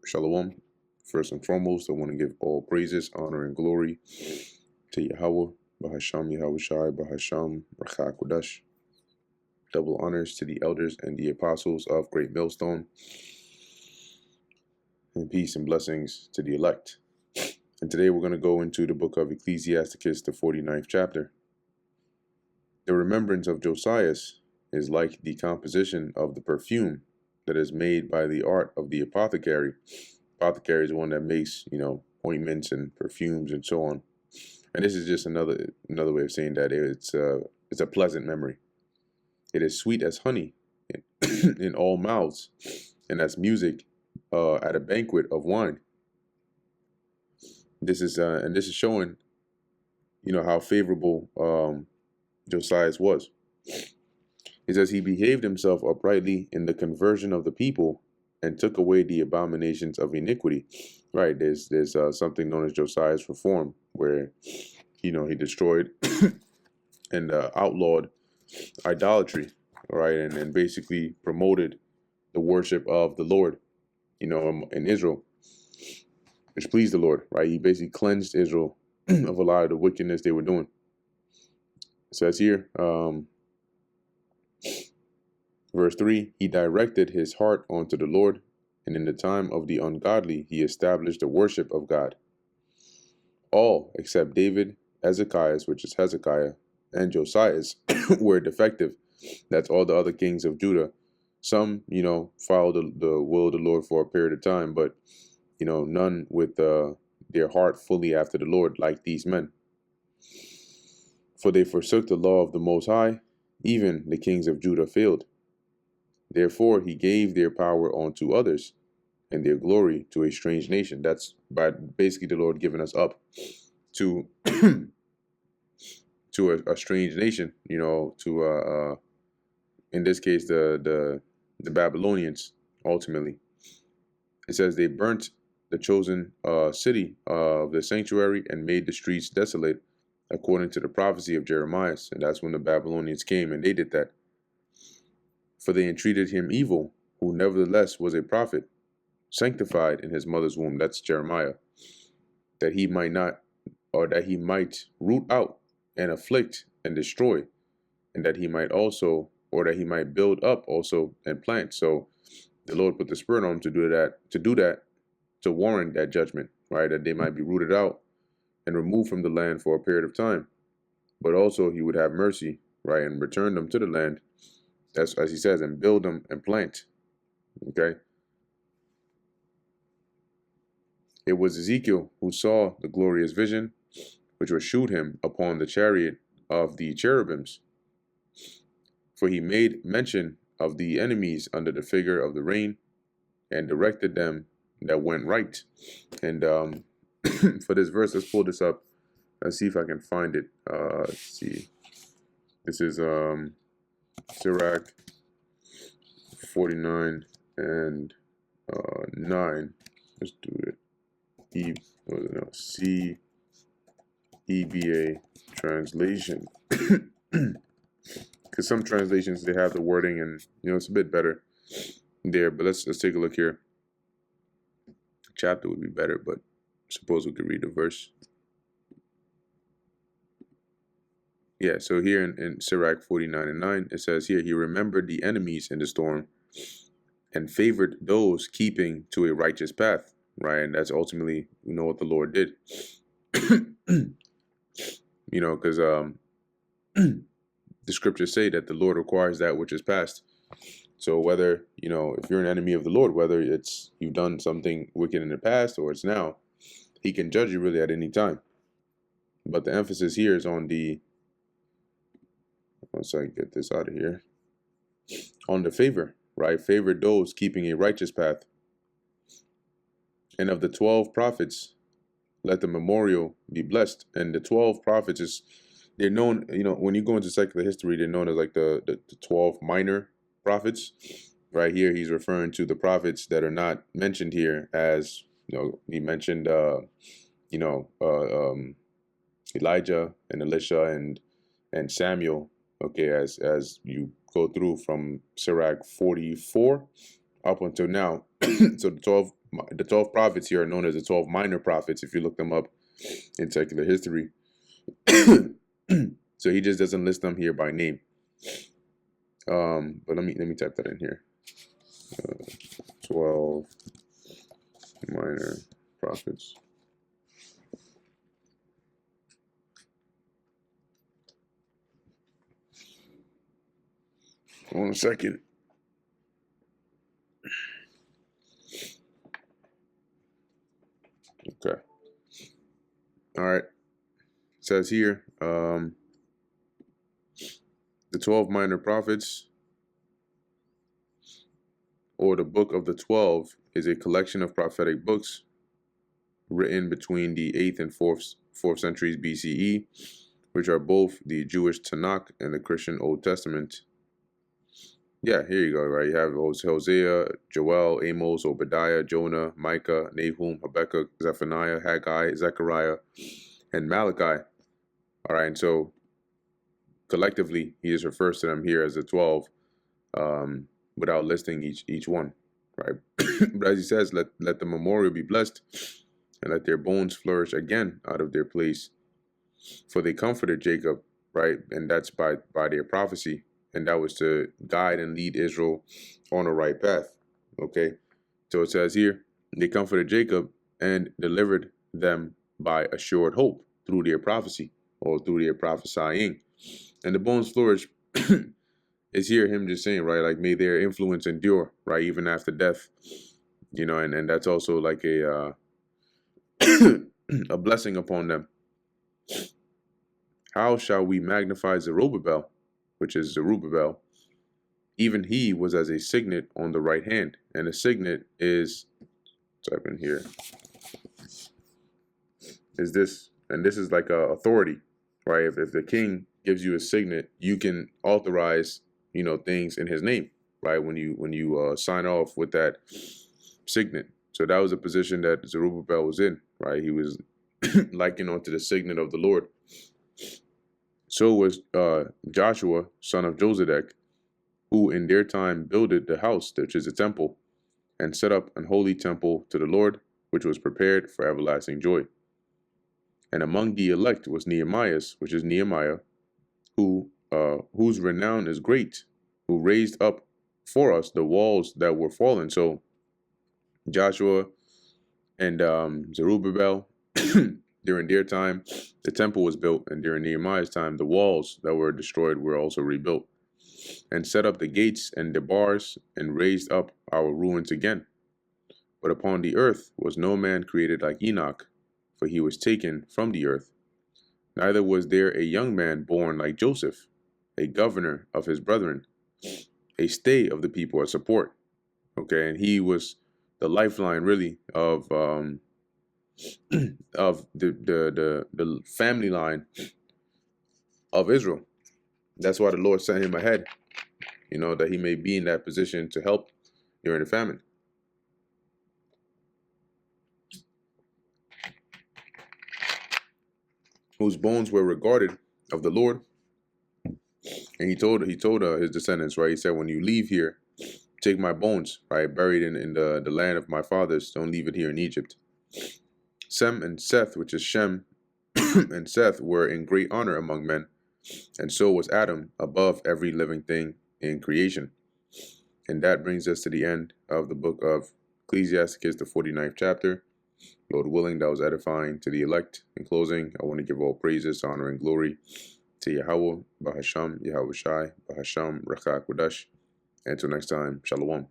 Shalom. First and foremost, I want to give all praises, honor, and glory to Yahweh, Bahasham Yahushai, Bahasham Rakha Kodash. Double honors to the elders and the apostles of Great Millstone, and peace and blessings to the elect. And today we're going to go into the book of Ecclesiasticus, the 49th chapter. The remembrance of Josiah is like the composition of the perfume that is made by the art of the apothecary. Apothecary is one that makes, ointments and perfumes and so on. And this is just another way of saying that it's a pleasant memory. It is sweet as honey in all mouths, and as music at a banquet of wine. This is showing, how favorable Josiah was. It says he behaved himself uprightly in the conversion of the people and took away the abominations of iniquity. Right, there's something known as Josiah's reform, where he destroyed and outlawed idolatry, right, and basically promoted the worship of the Lord, in Israel, which pleased the Lord, right? He basically cleansed Israel of a lot of the wickedness they were doing. It says here, verse 3, he directed his heart unto the Lord, and in the time of the ungodly he established the worship of God. All except David, Ezekiah, which is Hezekiah, and Josiah were defective. That's all the other kings of Judah. Some, followed the will of the Lord for a period of time, but, none with their heart fully after the Lord like these men. For they forsook the law of the Most High, even the kings of Judah failed. Therefore he gave their power unto others, and their glory to a strange nation. That's by basically the Lord giving us up to to a strange nation, to in this case the Babylonians. Ultimately, it says they burnt the chosen city of the sanctuary and made the streets desolate, according to the prophecy of Jeremiah. And that's when the Babylonians came and they did that. For they entreated him evil, who nevertheless was a prophet, sanctified in his mother's womb. That's Jeremiah. That he might not, or that he might root out and afflict and destroy, and that he might also, or that he might build up also and plant. So the Lord put the spirit on him to do that, to warrant that judgment, right? That they might be rooted out and removed from the land for a period of time. But also he would have mercy, right, and return them to the land, as he says, and build them and plant. Okay. It was Ezekiel who saw the glorious vision, which was shewed him upon the chariot of the cherubims. For he made mention of the enemies under the figure of the rain, and directed them that went right. And for this verse, let's pull this up. Let's see if I can find it. Let's see. This is Sirach 49 and 9. Let's do it. CEBA translation. Because some translations, they have the wording and, it's a bit better there. But let's take a look here. Chapter would be better, but suppose we could read the verse. Yeah, so here in Sirach 49 and 9, it says here, he remembered the enemies in the storm and favored those keeping to a righteous path. Right, and that's ultimately, what the Lord did. Because the scriptures say that the Lord requires that which is past. So whether, if you're an enemy of the Lord, whether it's you've done something wicked in the past or it's now, he can judge you really at any time. But the emphasis here is on the, once I get this out of here, on the favor, right? Favor those keeping a righteous path. And of the 12 prophets, let the memorial be blessed. And the 12 prophets they're known, when you go into secular history, they're known as like the 12 minor prophets. Right here, he's referring to the prophets that are not mentioned here, as he mentioned, Elijah and Elisha and Samuel. Okay, as you go through from Sirach 44 up until now. So the 12 the 12 prophets here are known as the 12 minor prophets if you look them up in secular history. So he just doesn't list them here by name. But let me type that in here. 12 minor prophets. Hold on a second. Okay. All right. It says here, the 12 minor prophets, or the Book of the 12, is a collection of prophetic books written between the 8th and 4th centuries BCE, which are both the Jewish Tanakh and the Christian Old Testament. Yeah, here you go, right? You have Hosea, Joel, Amos, Obadiah, Jonah, Micah, Nahum, Habakkuk, Zephaniah, Haggai, Zechariah, and Malachi. All right, and so collectively, he just refers to them here as the 12, without listing each one, right? But as he says, let the memorial be blessed, and let their bones flourish again out of their place. For they comforted Jacob, right? And that's by their prophecy. And that was to guide and lead Israel on the right path. Okay. So it says here, they comforted Jacob and delivered them by assured hope through their prophecy, or through their prophesying. And the bones flourish is here him just saying, right, like, may their influence endure, right, even after death. And that's also like a a blessing upon them. How shall we magnify Zerubbabel, which is Zerubbabel? Even he was as a signet on the right hand. And a signet is, type in here, is this, and this is like a authority, right? If the king gives you a signet, you can authorize, things in his name, right? When you sign off with that signet. So that was a position that Zerubbabel was in, right? He was likened onto the signet of the Lord. So was Joshua, son of Josedek, who in their time builded the house, which is a temple, and set up an holy temple to the Lord, which was prepared for everlasting joy. And among the elect was Nehemias, which is Nehemiah, whose renown is great, who raised up for us the walls that were fallen. So Joshua and Zerubbabel, during their time, the temple was built, and during Nehemiah's time, the walls that were destroyed were also rebuilt, and set up the gates and the bars, and raised up our ruins again. But upon the earth was no man created like Enoch, for he was taken from the earth. Neither was there a young man born like Joseph, a governor of his brethren, a stay of the people, a support. Okay, and he was the lifeline, really, of of the family line of Israel. That's why the Lord sent him ahead, that he may be in that position to help during the famine. Whose bones were regarded of the Lord. And he told his descendants, right? He said, when you leave here, take my bones, right, buried in the land of my fathers. Don't leave it here in Egypt. Sem and Seth, which is Shem and Seth, were in great honor among men, and so was Adam above every living thing in creation. And that brings us to the end of the book of Ecclesiasticus, the 49th chapter. Lord willing, that was edifying to the elect. In closing, I want to give all praises, honor, and glory to Yahweh, Bahasham, Yahweh Shai, Bahasham, Rakha Kodash. Until next time, Shalom.